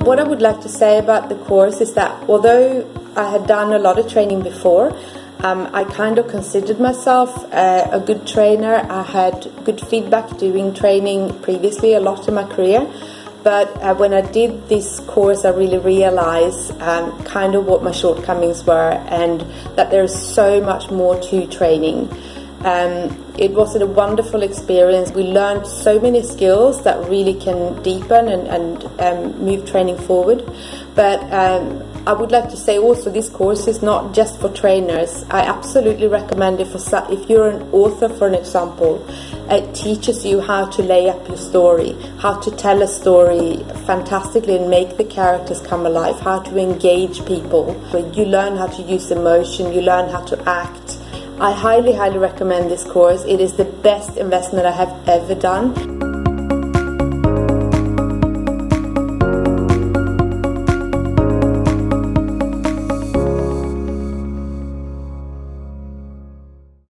What I would like to say about the course is that although I had done a lot of training before, I kind of considered myself a good trainer. I had good feedback doing training previously a lot in my career. But when I did this course, I really realized kind of what my shortcomings were, and that there's so much more to training. It was a wonderful experience. We learned so many skills that really can deepen and move training forward. But I would like to say also, this course is not just for trainers. I absolutely recommend it if you're an author, for an example. It teaches you how to lay up your story, how to tell a story fantastically and make the characters come alive, how to engage people. You learn how to use emotion, you learn how to act. I highly, highly recommend this course. It is the best investment I have ever done.